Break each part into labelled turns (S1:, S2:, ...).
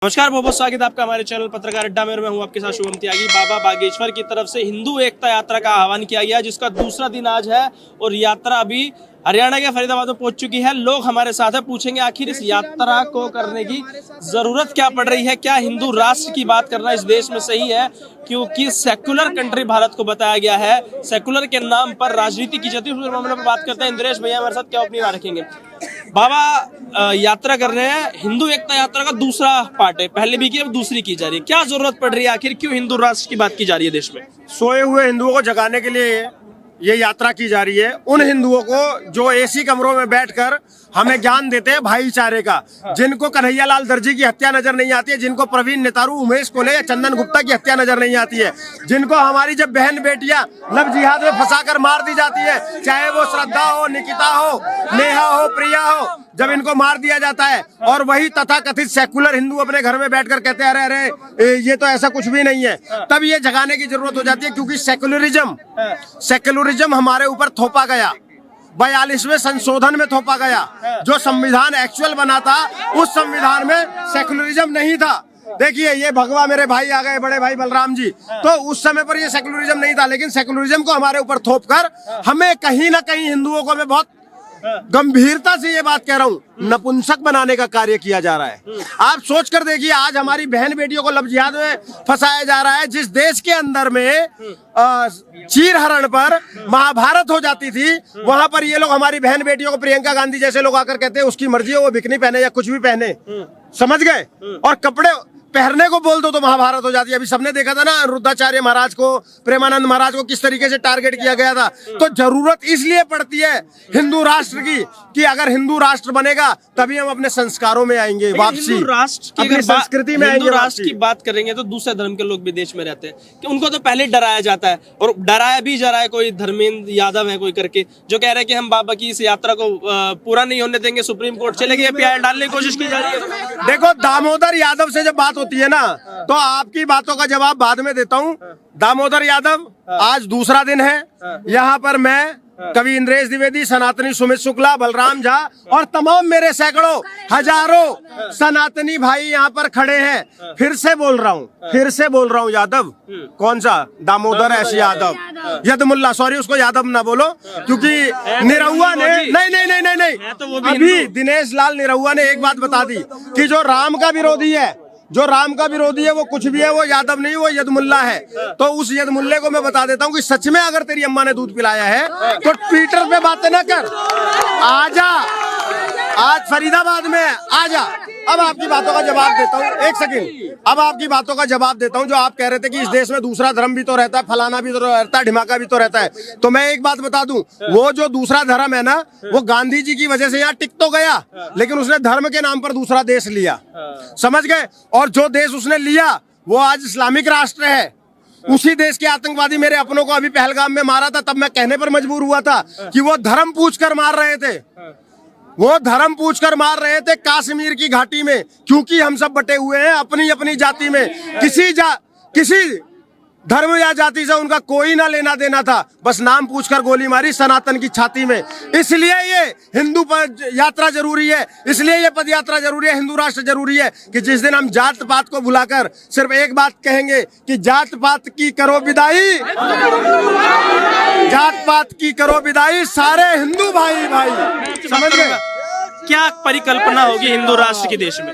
S1: नमस्कार, बहुत बहुत स्वागत है आपका हमारे चैनल पत्रकार अड्डा में। मैं हूं आपके साथ शुभम त्यागी। बाबा बागेश्वर की तरफ से हिंदू एकता यात्रा का आह्वान किया गया, जिसका दूसरा दिन आज है और यात्रा अभी हरियाणा के फरीदाबाद में पहुंच चुकी है। लोग हमारे साथ है, पूछेंगे आखिर इस यात्रा को करने की जरूरत क्या पड़ रही है, क्या हिंदू राष्ट्र की बात करना इस देश में सही है, क्योंकि सेक्युलर कंट्री भारत को बताया गया है। सेक्युलर के नाम पर राजनीति की जाती है, उस मामले पर बात करते हैं। इंद्रेश भैया हमारे साथ क्या ओपिनियन रखेंगे। बाबा यात्रा कर रहे हैं, हिंदू एकता यात्रा का दूसरा पार्ट है, पहले भी की अब दूसरी की जा रही है। क्या जरूरत पड़ रही है, आखिर क्यों हिंदू राष्ट्र की बात की जा रही है देश में?
S2: सोए हुए हिंदुओं को जगाने के लिए ये यात्रा की जा रही है। उन हिंदुओं को जो एसी कमरों में बैठकर हमें ज्ञान देते हैं भाईचारे का, जिनको कन्हैयालाल दर्जी की हत्या नजर नहीं आती है, जिनको प्रवीण नेतारू, उमेश कोले या चंदन गुप्ता की हत्या नजर नहीं आती है, जिनको हमारी जब बहन बेटियां लव जिहाद में फंसाकर मार दी जाती है, चाहे वो श्रद्धा हो, निकिता हो, नेहा हो, प्रिया हो, जब इनको मार दिया जाता है और वही तथाकथित सेकुलर हिंदू अपने घर में बैठकर कहते हैं अरे अरे ये तो ऐसा कुछ भी नहीं है, तब ये जगाने की जरूरत हो जाती है। क्योंकि सेकुलरिज्म हमारे ऊपर थोपा गया, 42वें संशोधन में थोपा गया। जो संविधान एक्चुअल बना था उस संविधान में सेकुलरिज्म नहीं था। देखिए ये भगवा मेरे भाई आ गए, बड़े भाई बलराम जी, तो उस समय पर ये सेकुलरिज्म नहीं था, लेकिन सेकुलरिज्म को हमारे ऊपर थोपकर हमें कहीं ना कहीं हिंदुओं को मैं बहुत गंभीरता से ये बात कह रहा हूँ, नपुंसक बनाने का कार्य किया जा रहा है। आप सोच कर देखिए, आज हमारी बहन बेटियों को लव जिहाद में फंसाया जा रहा है। जिस देश के अंदर में चीर हरण पर महाभारत हो जाती थी, वहां पर ये लोग हमारी बहन बेटियों को, प्रियंका गांधी जैसे लोग आकर कहते हैं उसकी मर्जी है, वो बिकनी पहने या कुछ भी पहने, समझ गए, और कपड़े पहनने को बोल दो तो महाभारत हो जाती है। अभी सबने देखा था ना रुद्राचार्य महाराज को, प्रेमानंद महाराज को किस तरीके से टारगेट किया गया था। तो जरूरत इसलिए पड़ती है हिंदू राष्ट्र की कि अगर हिंदू राष्ट्र बनेगा तभी हम अपने संस्कारों में आएंगे वापसी,
S1: हिंदू राष्ट्र
S2: अपनी संस्कृति में आएंगे।
S1: हिंदू राष्ट्र की बात करेंगे तो दूसरे धर्म के लोग भी देश में रहते हैं कि उनको तो पहले डराया जाता है, और डराया भी जा रहा है। कोई धर्मेंद्र यादव है कोई करके, जो कह रहे हैं कि हम बाबा की इस यात्रा को पूरा नहीं होने देंगे, सुप्रीम कोर्ट चलेगी, एफआईआर डालने की कोशिश की जा रही है।
S2: देखो, दामोदर यादव से जब बात होती है ना, तो आपकी बातों का जवाब बाद में देता हूँ। दामोदर यादव, आज दूसरा दिन है यहाँ पर। मैं, कवि इंद्रेश द्विवेदी, सनातनी सुमित शुक्ला, बलराम झा और तमाम मेरे सैकड़ों हजारों सनातनी भाई यहाँ पर खड़े हैं। फिर से बोल रहा हूँ, यादव कौन सा? दामोदर ऐसी यादव, यदमुल्ला, सॉरी उसको यादव ना बोलो, क्योंकि निरहुआ ने नहीं, तो अभी दिनेश लाल निरहुआ ने एक बात बता दी कि जो राम का विरोधी है, वो कुछ भी है, वो यादव नहीं, वो यदमुल्ला है। तो उस यदमुल्ले को मैं बता देता हूँ कि सच में अगर तेरी अम्मा ने दूध पिलाया है तो ट्विटर पे बातें ना कर, आजा, आज फरीदाबाद में आजा। अब आपकी बातों का जवाब देता हूँ, एक सेकंड, अब आपकी बातों का जवाब देता हूँ। जो आप कह रहे थे कि इस देश में दूसरा धर्म भी तो रहता है, फलाना भी तो रहता है, ढिमाका भी तो रहता है, तो मैं एक बात बता दूं, वो जो दूसरा धर्म है ना, वो गांधी जी की वजह से यहाँ टिक तो गया, लेकिन उसने धर्म के नाम पर दूसरा देश लिया, समझ गए। और जो देश उसने लिया वो आज इस्लामिक राष्ट्र है। उसी देश के आतंकवादी मेरे अपनों को अभी पहलगाम में मारा था, तब मैं कहने पर मजबूर हुआ था कि वो धर्म पूछकर मार रहे थे, कश्मीर की घाटी में, क्योंकि हम सब बटे हुए हैं अपनी अपनी जाति में। किसी धर्म या जाति से उनका कोई ना लेना देना था, बस नाम पूछकर गोली मारी सनातन की छाती में। इसलिए ये हिंदू यात्रा जरूरी है, इसलिए ये पद यात्रा जरूरी है, हिंदू राष्ट्र जरूरी है कि जिस दिन हम जात पात को भुलाकर सिर्फ एक बात कहेंगे कि जात पात की करो विदाई, जात पात की करो विदाई, सारे हिंदू भाई भाई, समझ गए।
S1: क्या परिकल्पना होगी हिंदू राष्ट्र की देश में?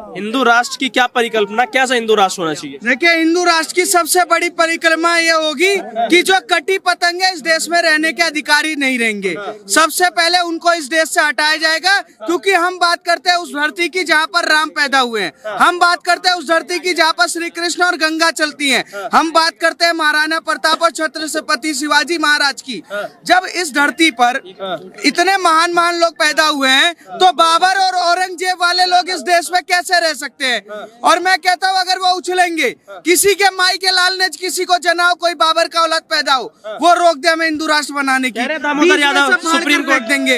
S1: हिंदू राष्ट्र की क्या परिकल्पना, कैसा हिंदू राष्ट्र होना चाहिए?
S3: देखिए, हिंदू राष्ट्र की सबसे बड़ी परिकल्पना ये होगी कि जो कटी पतंगे इस देश में रहने के अधिकारी नहीं रहेंगे। सबसे पहले उनको इस देश से हटाया जाएगा, क्योंकि हम बात करते हैं उस धरती की जहाँ पर राम पैदा हुए हैं, हम बात करते हैं उस धरती की जहाँ पर श्री कृष्ण और गंगा चलती है, हम बात करते हैं महाराणा प्रताप और छत्रपति शिवाजी महाराज की। जब इस धरती पर इतने महान महान लोग पैदा हुए हैं, तो बाबर और औरंगजेब वाले लोग इस देश में कैसे रह सकते हैं? और मैं कहता हूँ अगर वो उछलेंगे, किसी के माई के लाल ने किसी को जना हो, कोई बाबर का औलाद पैदा हो, वो रोक दे हमें हिंदू राष्ट्र बनाने की।
S1: दामोदर यादव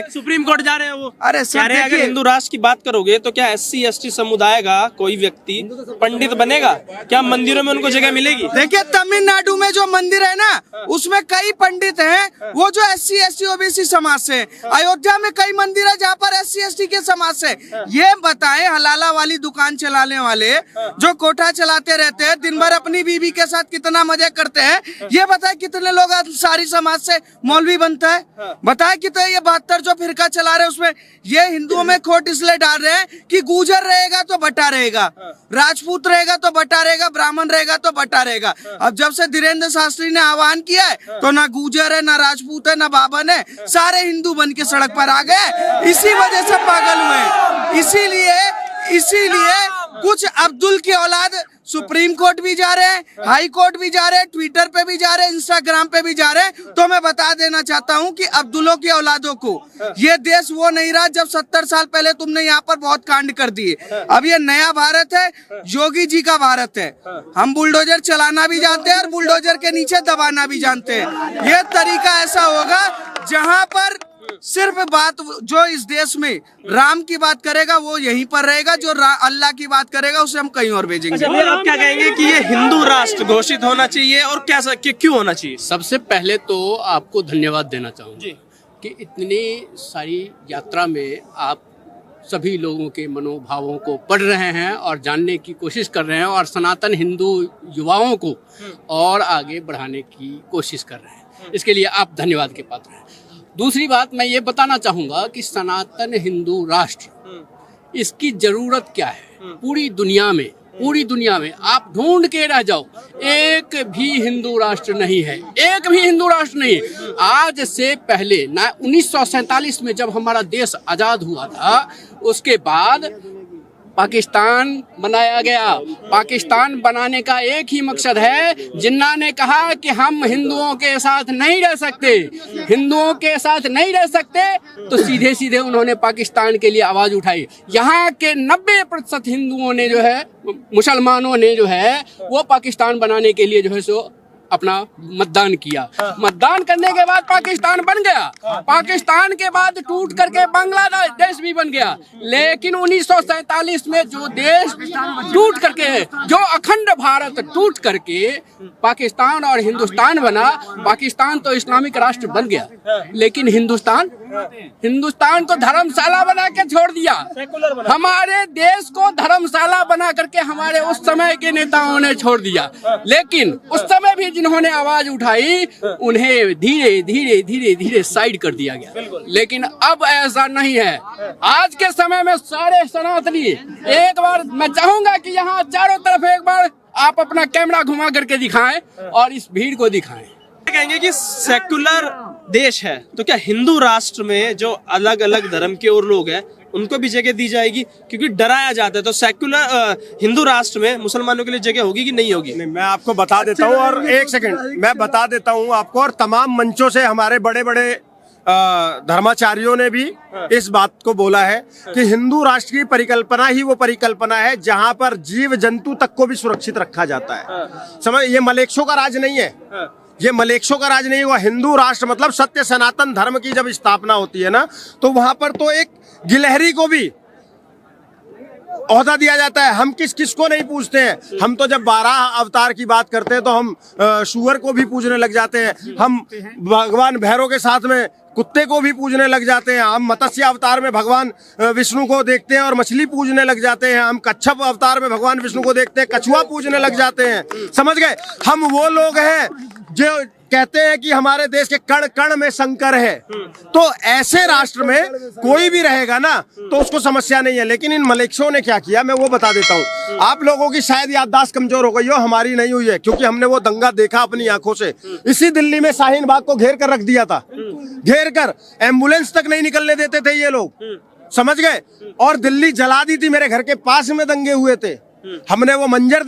S1: सुप्रीम कोर्ट जा रहे हैं वो।
S3: अरे सर,
S1: अगर हिंदू राष्ट्र की बात करोगे तो क्या SC ST समुदाय का कोई व्यक्ति पंडित बनेगा? क्या मंदिरों में उनको जगह मिलेगी?
S3: देखिए, तमिलनाडु में जो मंदिर है ना, उसमें कई पंडित हैं वो जो SC ST OBC समाज से। अयोध्या में कई मंदिर है जहाँ पर SC ST के समाज से। ये बताएं, हलाला वाली दुकान चलाने वाले जो कोठा चलाते रहते हैं, दिन भर अपनी बीवी के साथ कितना मजे करते हैं, ये बताए कितने लोग सारी समाज से मौलवी बनता है? बताए कि तो ये 72 जो फिरका चला रहे हैं उसमें ये हिंदुओं में खोट इसलिए डाल रहे हैं कि गुर्जर रहेगा तो बटा रहेगा, राजपूत रहेगा तो बटा रहेगा, ब्राह्मण रहेगा तो बटा रहेगा। अब जब से धीरेन्द्र शास्त्री ने आह्वान किया है तो ना गुर्जर है, ना राजपूत है, ना बावन है, सारे हिंदू बन के सड़क पर आ गए। इसी वजह से पागल हुए। इसीलिए कुछ अब्दुल की औलाद सुप्रीम कोर्ट भी जा रहे हैं, हाई कोर्ट भी जा रहे हैं, ट्विटर पे भी जा रहे हैं, इंस्टाग्राम पे भी जा रहे हैं। तो मैं बता देना चाहता हूं कि अब्दुलों की औलादों को ये देश वो नहीं रहा जब 70 साल पहले तुमने यहाँ पर बहुत कांड कर दिए। अब ये नया भारत है, योगी जी का भारत है। हम बुलडोजर चलाना भी जानते हैं और बुलडोजर के नीचे दबाना भी जानते हैं। ये तरीका ऐसा होगा जहाँ पर सिर्फ बात जो इस देश में राम की बात करेगा वो यहीं पर रहेगा, जो अल्लाह की बात करेगा उसे हम कहीं और भेजेंगे।
S1: अच्छा भैया, आप क्या कहेंगे कि ये हिंदू राष्ट्र घोषित होना चाहिए और क्यों होना चाहिए?
S4: सबसे पहले तो आपको धन्यवाद देना चाहूँगा कि इतनी सारी यात्रा में आप सभी लोगों के मनोभावों को पढ़ रहे हैं और जानने की कोशिश कर रहे हैं और सनातन हिंदू युवाओं को और आगे बढ़ाने की कोशिश कर रहे हैं। इसके लिए आप धन्यवाद के पात्र हैं। दूसरी बात मैं ये बताना चाहूँगा कि सनातन हिंदू राष्ट्र, इसकी जरूरत क्या है? पूरी दुनिया में आप ढूंढ के रह जाओ, एक भी हिंदू राष्ट्र नहीं है, एक भी हिंदू राष्ट्र नहीं है। आज से पहले 1947 में जब हमारा देश आजाद हुआ था, उसके बाद पाकिस्तान बनाया गया। पाकिस्तान बनाने का एक ही मकसद है, जिन्ना ने कहा कि हम हिंदुओं के साथ नहीं रह सकते, तो सीधे सीधे उन्होंने पाकिस्तान के लिए आवाज उठाई। यहाँ के 90% हिंदुओं ने जो है, मुसलमानों ने जो है, वो पाकिस्तान बनाने के लिए जो है सो अपना मतदान किया। मतदान करने के बाद पाकिस्तान बन गया। पाकिस्तान के बाद टूट करके बांग्लादेश भी बन गया। लेकिन 1947 में जो देश टूट करके, जो अखंड भारत टूट करके पाकिस्तान और हिंदुस्तान बना, पाकिस्तान तो इस्लामिक राष्ट्र बन गया, लेकिन हिंदुस्तान को धर्मशाला बना के छोड़ दिया। हमारे देश को धर्मशाला बना करके हमारे उस समय के नेताओं ने छोड़ दिया। लेकिन उस समय भी जिन्होंने आवाज उठाई, उन्हें धीरे धीरे साइड कर दिया गया। लेकिन अब ऐसा नहीं है। आज के समय में सारे सनातनी, एक बार मैं चाहूंगा कि यहाँ चारों तरफ एक बार आप अपना कैमरा घुमा करके दिखाएं और इस भीड़ को दिखाएं।
S1: कहेंगे कि सेकुलर देश है, तो क्या हिंदू राष्ट्र में जो अलग अलग धर्म के और लोग हैं उनको भी जगह दी जाएगी? क्योंकि डराया जाता है, तो सेकुलर हिंदू राष्ट्र में मुसलमानों के लिए जगह होगी कि नहीं होगी?
S2: नहीं, मैं आपको बता देता हूँ, और एक सेकंड मैं बता देता हूँ आपको। और तमाम मंचों से हमारे बड़े बड़े धर्माचार्यों ने भी इस बात को बोला है कि हिंदू राष्ट्र की परिकल्पना ही वो परिकल्पना है जहां पर जीव जंतु तक को भी सुरक्षित रखा जाता है। समझ, ये मलेच्छों का राज नहीं है, ये मलेच्छों का राज नहीं हुआ। हिंदू राष्ट्र मतलब सत्य सनातन धर्म की जब स्थापना होती है ना, तो वहां पर तो एक गिलहरी को भी ओहदा दिया जाता है। हम किस को नहीं पूछते हैं। हम तो जब 12 अवतार की बात करते हैं तो हम शुअर को भी पूजने लग जाते हैं। हम भगवान भैरव के साथ में कुत्ते को भी पूजने लग जाते हैं। हम मत्स्य अवतार में भगवान विष्णु को देखते हैं और मछली पूजने लग जाते हैं। हम कच्छप अवतार में भगवान विष्णु को देखते हैं, कछुआ पूजने लग जाते हैं। समझ गए? हम वो लोग हैं जो कहते हैं कि हमारे देश के कण कण में शंकर है। तो ऐसे राष्ट्र में कोई भी रहेगा ना तो उसको समस्या नहीं है। लेकिन इन मलेच्छों ने क्या किया, मैं वो बता देता हूँ। आप लोगों की शायद याददाश्त कमजोर हो गई हो, हमारी नहीं हुई है, क्योंकि हमने वो दंगा देखा अपनी आंखों से। इसी दिल्ली में शाहीन बाग को घेर कर रख दिया था, घेर कर एम्बुलेंस तक नहीं निकलने देते थे ये लोग, समझ गए? और दिल्ली जला दी थी। मेरे घर के पास में दंगे हुए थे। हमने वो मंजर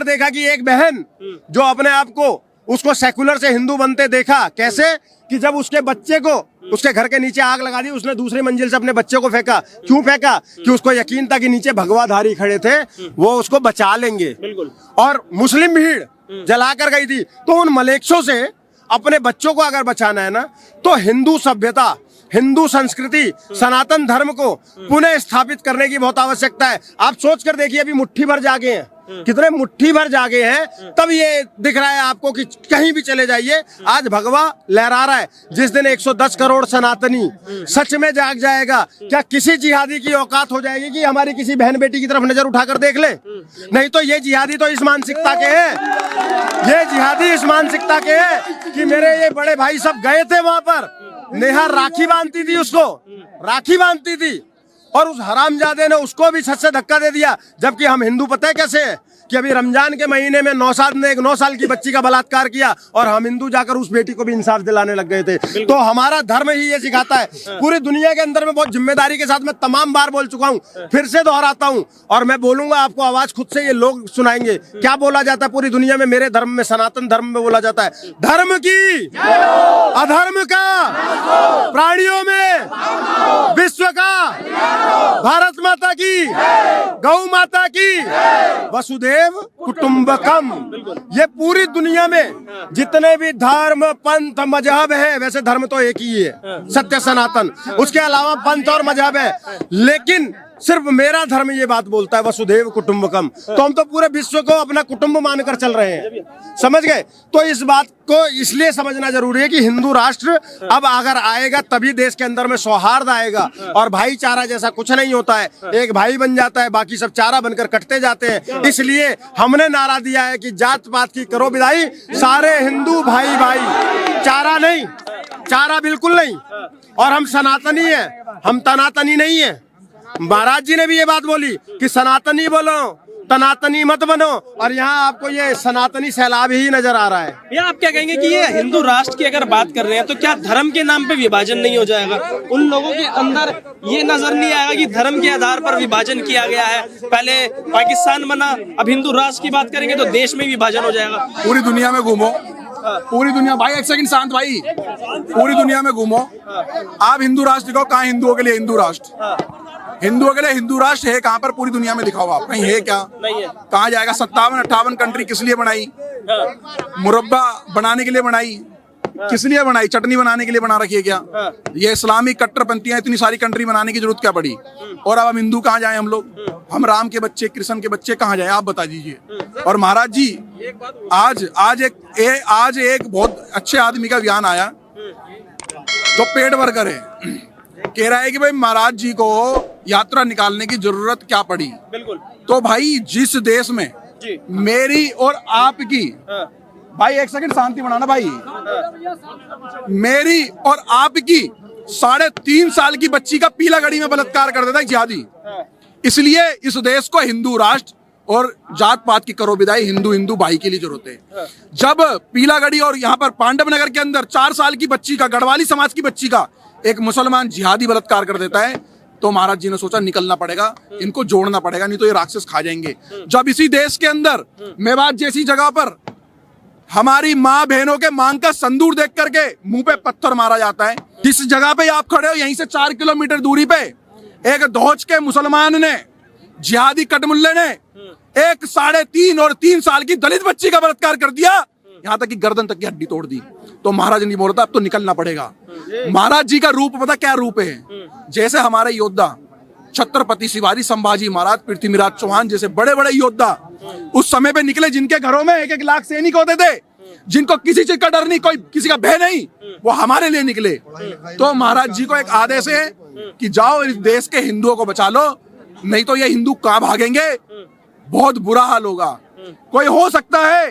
S2: देखा कि एक बहन जो अपने आप को उसको सेकुलर से हिंदू बनते देखा। कैसे? कि जब उसके बच्चे को उसके घर के नीचे आग लगा दी, उसने दूसरी मंजिल से अपने बच्चे को फेंका। क्यों फेंका? कि उसको यकीन था कि नीचे भगवाधारी खड़े थे, वो उसको बचा लेंगे। और मुस्लिम भीड़ जलाकर गई थी। तो उन मलेच्छों से अपने बच्चों को अगर बचाना है ना, तो हिंदू सभ्यता, हिंदू संस्कृति, सनातन धर्म को पुनः स्थापित करने की बहुत आवश्यकता है। आप सोच कर देखिए, अभी मुट्ठी भर जागे हैं, कितने मुट्ठी भर जागे हैं, तब ये दिख रहा है आपको कि कहीं भी चले जाइए आज भगवा लहरा रहा है। जिस दिन 110 करोड़ सनातनी सच में जाग जाएगा, क्या किसी जिहादी की औकात हो जाएगी कि हमारी किसी बहन बेटी की तरफ नजर उठाकर देख ले? नहीं तो ये जिहादी तो इस मानसिकता के हैं, ये जिहादी इस मानसिकता के हैं कि मेरे ये बड़े भाई सब गए थे वहां पर, नेहा राखी बांधती थी, उसको राखी बांधती थी और उस हरामजादे ने उसको भी छत से धक्का दे दिया। जबकि हम हिंदू पता है कैसे है कि अभी रमजान के महीने में नौशाद ने एक 9 साल की बच्ची का बलात्कार किया और हम हिंदू जाकर उस बेटी को भी इंसाफ दिलाने लग गए थे। तो हमारा धर्म ही ये सिखाता है। पूरी दुनिया के अंदर में बहुत जिम्मेदारी के साथ मैं तमाम बार बोल चुका हूँ, फिर से दोहराता हूँ और मैं बोलूंगा, आपको आवाज खुद से ये लोग सुनाएंगे। क्या बोला जाता है पूरी दुनिया में? मेरे धर्म में, सनातन धर्म में बोला जाता है, धर्म की, अधर्म का, प्राणियों में, विश्व का, भारत माता की, गौ माता की, वसुदेव कुटुंबकम। ये पूरी दुनिया में जितने भी धर्म, पंथ, मजहब है, वैसे धर्म तो एक ही है, सत्य सनातन। उसके अलावा पंथ और मजहब है, लेकिन सिर्फ मेरा धर्म ये बात बोलता है वसुधैव कुटुंबकम। तो हम तो पूरे विश्व को अपना कुटुंब मानकर चल रहे हैं, समझ गए? तो इस बात को इसलिए समझना जरूरी है कि हिंदू राष्ट्र अब अगर आएगा तभी देश के अंदर में सौहार्द आएगा और भाईचारा जैसा कुछ नहीं होता है। एक भाई बन जाता है, बाकी सब चारा बनकर कटते जाते हैं। इसलिए हमने नारा दिया है कि जात पात की करो विदाई, सारे हिंदू भाई भाई, चारा नहीं, चारा बिल्कुल नहीं। और हम सनातनी है, हम तनातनी नहीं है। महाराज जी ने भी ये बात बोली कि सनातनी बोलो, तनातनी मत बनो, और यहाँ आपको ये सनातनी सैलाब ही नजर आ रहा है।
S1: या आप क्या कहेंगे कि ये हिंदू राष्ट्र की अगर बात कर रहे हैं तो क्या धर्म के नाम पे विभाजन नहीं हो जाएगा? उन लोगों के अंदर ये नजर नहीं आएगा कि धर्म के आधार पर विभाजन किया गया है? पहले पाकिस्तान बना, अब हिंदू राष्ट्र की बात करेंगे तो देश में विभाजन हो जाएगा।
S5: पूरी दुनिया में घूमो, पूरी दुनिया, भाई एक सेकंड शांत भाई, पूरी दुनिया में घूमो, आप हिंदू राष्ट्र दिखाओ, कहाँ हिंदुओं के लिए हिंदू राष्ट्र? हिंदुओं के लिए हिंदू राष्ट्र है कहाँ पर? पूरी दुनिया में दिखाओ आप, कहीं है क्या? नहीं है। कहाँ जाएगा? 57-58 कंट्री किस लिए बनाई? मुरब्बा बनाने के लिए बनाई? किस लिए बनाई? चटनी बनाने के लिए बना रखी है क्या? ये इस्लामिक कट्टरपंथियां इतनी सारी कंट्री बनाने की जरूरत क्या पड़ी? और अब हम हिंदू कहाँ जाए? हम लोग, हम राम के बच्चे, कृष्ण के बच्चे कहाँ जाए? आप बता दीजिए। और महाराज जी, आज एक बहुत अच्छे आदमी का बयान आया जो पेट भर कर है, कह रहा है कि भाई महाराज जी को यात्रा निकालने की जरूरत क्या पड़ी?
S1: बिल्कुल।
S5: तो भाई जिस देश में मेरी और आपकी, भाई एक सेकंड शांति बनाना भाई, मेरी और आपकी 3.5 साल की बच्ची का पीलागढ़ी में बलात्कार कर देता है जिहादी। इसलिए इस देश को हिंदू राष्ट्र और जात पात की करो विदाई, हिंदू हिंदू भाई के लिए जरूरत है। जब पीलागढ़ी और यहाँ पर पांडव नगर के अंदर 4 साल की बच्ची का, गढ़वाली समाज की बच्ची का एक मुसलमान जिहादी बलात्कार कर देता है, तो महाराज जी ने सोचा निकलना पड़ेगा, इनको जोड़ना पड़ेगा, नहीं तो ये राक्षस खा जाएंगे। जब इसी देश के अंदर मेवात जैसी जगह पर हमारी माँ बहनों के मांग का संदूर देख करके मुंह पे पत्थर मारा जाता है, जिस जगह पे आप खड़े हो यहीं से 4 किलोमीटर दूरी पे एक धौच के मुसलमान ने, जिहादी कटमुल्ले ने एक 3.5 और 3 साल की दलित बच्ची का बलात्कार कर दिया, यहाँ तक कि गर्दन तक की हड्डी तोड़ दी। तो महाराज ने बोला था अब तो निकलना पड़ेगा। महाराज जी का रूप पता क्या रूप है? जैसे हमारे योद्धा छत्रपति शिवाजी संभाजी महाराज, पृथ्वीराज चौहान जैसे बड़े बड़े योद्धा उस समय पे निकले, जिनके घरों में 1-1 लाख सैनिक होते थे, जिनको किसी चीज का डर नहीं, कोई किसी का भय नहीं, वो हमारे लिए निकले। तो महाराज जी को एक आदेश है कि जाओ इस देश के हिंदुओं को बचा लो, नहीं तो ये हिंदू कहाँ भागेंगे, बहुत बुरा हाल होगा। कोई हो सकता है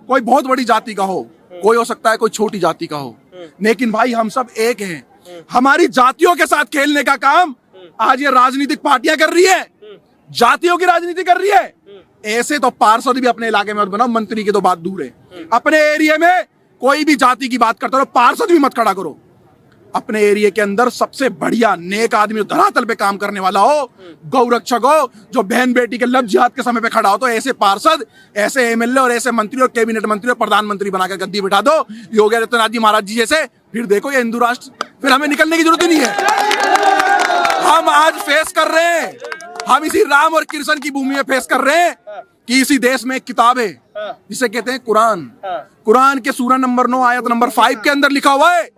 S5: कोई बहुत बड़ी जाति का हो, कोई हो सकता है कोई छोटी जाति का हो, लेकिन भाई हम सब एक हैं। हमारी जातियों के साथ खेलने का काम आज ये राजनीतिक पार्टियां कर रही है, जातियों की राजनीति कर रही है। ऐसे तो पार्षद भी अपने इलाके में मत बनाओ, मंत्री की तो बात दूर है, अपने एरिया में कोई भी जाति की बात करते हो पार्षद भी मत खड़ा करो। अपने एरिया के अंदर सबसे बढ़िया नेक आदमी धरातल पे काम करने वाला हो, गौरक्षक हो, जो बहन बेटी के लब जिहाद के समय पे खड़ा हो, तो ऐसे पार्षद, ऐसे एमएलए और ऐसे मंत्री और कैबिनेट मंत्री और प्रधानमंत्री बनाकर गद्दी बिठा दो योगी आदित्यनाथ जी महाराज जी जैसे, फिर देखो ये हिंदू राष्ट्र, फिर हमें निकलने की जरूरत ही नहीं है। हम आज फेस कर रहे हैं, हम इसी राम और कृष्ण की भूमि में फेस कर रहे हैं कि इसी देश में एक किताब है जिसे कहते हैं कुरान। कुरान के सूरा नंबर 9 आयत नंबर 5 के अंदर लिखा हुआ है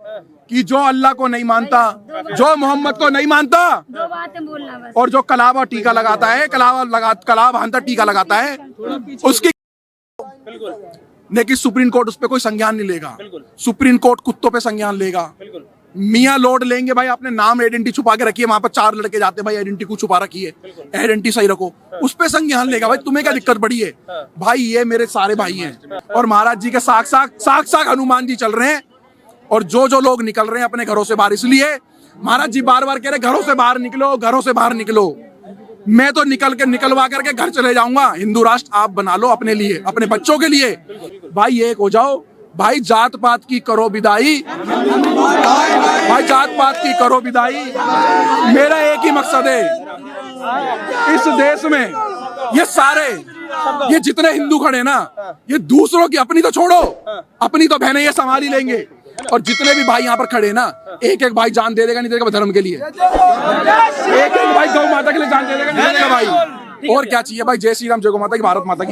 S5: कि जो अल्लाह को नहीं मानता, जो मोहम्मद को नहीं मानता,
S6: दो बातें बोलना बस।
S5: और जो कलाब और टीका लगाता है, कलाब हानता टीका लगाता है, उसकी लेकिन सुप्रीम कोर्ट उस पर कोई संज्ञान नहीं लेगा। सुप्रीम कोर्ट कुत्तों पे संज्ञान लेगा। मियाँ लॉर्ड लेंगे भाई, आपने नाम आइडेंटिटी छुपा के रखी है, वहां पर 4 लड़के जाते हैं भाई, आइडेंटिटी को छुपा रखी है, आइडेंटिटी सही रखो, उस पे संज्ञान लेगा। भाई तुम्हें क्या दिक्कत पड़ी है? भाई ये मेरे सारे भाई हैं और महाराज जी के साक्षात हनुमान जी चल रहे हैं। और जो लोग निकल रहे हैं अपने घरों से बाहर, इसलिए महाराज जी बार बार कह रहे घरों से बाहर निकलो, घरों से बाहर निकलो। मैं तो निकलवा करके घर चले जाऊंगा। हिंदू राष्ट्र आप बना लो अपने लिए, अपने बच्चों के लिए। भाई एक हो जाओ भाई, जात पात की करो विदाई, भाई जात पात की करो विदाई। मेरा एक ही मकसद है, इस देश में ये सारे ये जितने हिंदू खड़े ना, ये दूसरों की, अपनी तो छोड़ो, अपनी तो बहनें ये संभाल ही लेंगे। और जितने भी भाई यहाँ पर खड़े ना, एक एक भाई जान दे देगा, नहीं देगा धर्म के लिए। एक एक भाई गौ माता के लिए जान दे देगा, नहीं देगा भाई। और क्या चाहिए भाई? जय श्री राम, जय गौ माता की, भारत माता की।